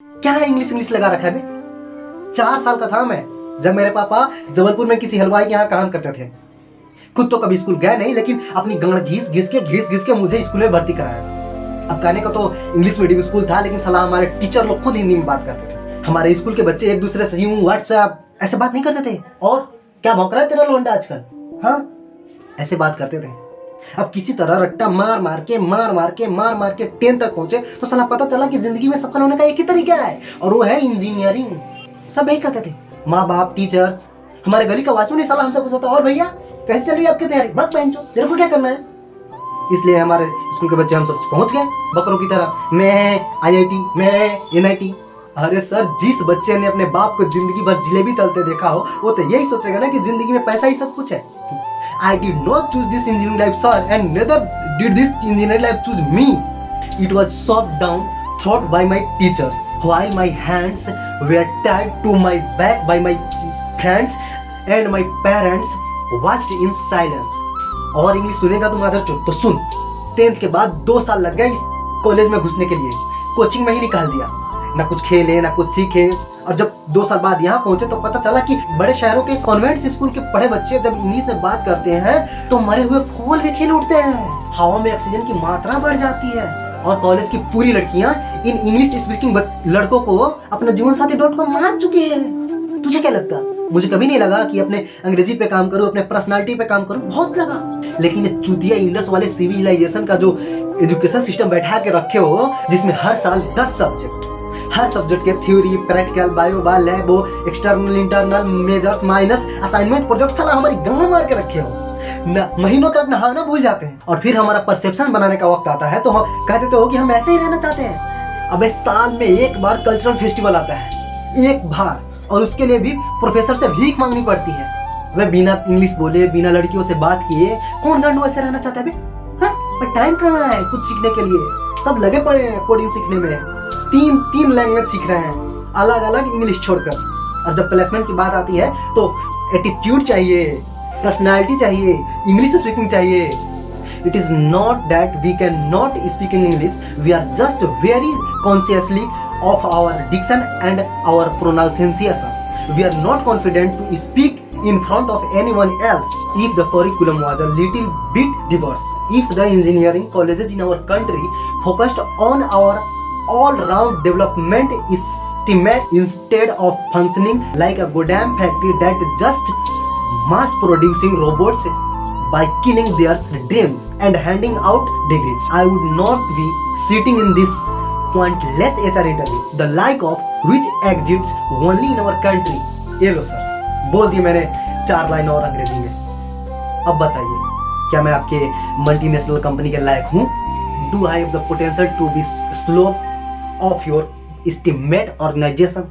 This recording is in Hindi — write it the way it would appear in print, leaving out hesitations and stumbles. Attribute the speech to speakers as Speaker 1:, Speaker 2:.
Speaker 1: क्या इंग्लिश इंग्लिश लगा रखा है बे? 4 साल का था मैं जब मेरे पापा जबलपुर में किसी हलवाई के यहाँ काम करते थे। खुद तो कभी स्कूल गए नहीं, लेकिन अपनी गांड घिस घिस के मुझे स्कूल में भर्ती कराया। अब कहने का तो इंग्लिश मीडियम स्कूल था, लेकिन साला हमारे टीचर लोग खुद हिंदी में बात करते थे। हमारे स्कूल के बच्चे एक दूसरे से यूं व्हाट्सएप ऐसे बात नहीं करते थे। और क्या भौंक रहा है तेरा लोंडा आजकल, हाँ ऐसे बात करते थे। अब किसी तरह रट्टा मार मार के 10 तक पहुंचे तो साला पता चला कि जिंदगी में सफल होने का एक ही तरीका है, और वो है इंजीनियरिंग। सब यही कहते थे, माँ बाप, टीचर्स, हमारे गली का वॉचमैन साला हमसे पूछा था, और भैया कैसे चल रही है आपकी तैयारी? बस पहनचो, तेरे को क्या करना है? इसलिए हमारे स्कूल के बच्चे हम सब पहुंच गए बकरों की तरह, मैं IIT, मैं NIT। अरे सर, जिस बच्चे ने अपने बाप को जिंदगी भर जिलेबी तलते देखा हो वो तो यही सोचेगा ना कि जिंदगी में पैसा ही सब कुछ है। I did not choose this engineering life, sir, and neither did this engineering life choose me. It was shot down throat by my teachers, while my hands were tied to my back by my friends, and my parents watched in silence. और इंग्लिश सुनेगा तुम अदर चुप तो सुन। 10th के बाद 2 साल लग गए इस कॉलेज में घुसने के लिए, कोचिंग में ही निकाल दिया, ना कुछ खेले ना कुछ सीखे। और जब 2 साल बाद यहाँ पहुंचे तो पता चला कि बड़े शहरों के कॉन्वेंट स्कूल के पढ़े बच्चे जब इंग्लिश में बात करते हैं तो मरे हुए फूल भी खिल उठते हैं, हवा में ऑक्सीजन की मात्रा बढ़ जाती है, और कॉलेज की पूरी लड़कियां इन इंग्लिश स्पीकिंग लड़कों को अपना जीवन साथी मान चुकी है। तुझे क्या लगता? मुझे कभी नहीं लगा कि अपने अंग्रेजी पे काम करूं, अपने पर्सनालिटी पे काम करूं, बहुत लगा। लेकिन ये चूतिया इंडस वाले सिविलाइजेशन का जो एजुकेशन सिस्टम बैठा के रखे हो, जिसमें हर साल 10 सब्जेक्ट, हर सब्जेक्ट के theory, practical, bio, lab, external, internal, measures, minus, assignment, project, साला हमारी गांड मार के रखे हो ना। महीनों तक नहाना भूल जाते हैं, और फिर हमारा परसेप्शन बनाने का वक्त आता है तो हम कहते तो हो कि हम ऐसे ही रहना चाहते हैं। अबे साल में एक बार कल्चरल फेस्टिवल आता है, एक बार, और उसके लिए भी प्रोफेसर से भीख मांगनी पड़ती है। वे बिना इंग्लिश बोले, बिना लड़कियों से बात किए कौन गांड वैसे रहना चाहता है? पर टाइम कहाँ है कुछ सीखने के लिए? सब लगे पड़े हैं कोडिंग सीखने में, तीन लैंग्वेज सीख रहे हैं अलग अलग इंग्लिश छोड़कर। और जब प्लेसमेंट की बात आती है तो एटीट्यूड चाहिए, पर्सनालिटी चाहिए, इंग्लिश स्पीकिंग चाहिए। It is not that we can not speak in English, we are just very consciously of our diction and our pronunciation. We are not confident to speak in front of anyone else. If the curriculum was a little bit diverse, if the engineering colleges in our country focused on our all-round development instead of functioning like a goddamn factory that just mass producing robots by killing their dreams and handing out degrees, I would not be sitting in this pointless HR interview, the like of which exists only in our country. ये लो सर, बोल दिए मैंने 4 लाइन और अंग्रेजी में। अब बताइए, क्या मैं आपके मल्टीनेशनल कंपनी के लायक हूँ? Do I have the potential to be slope of your estimate organization?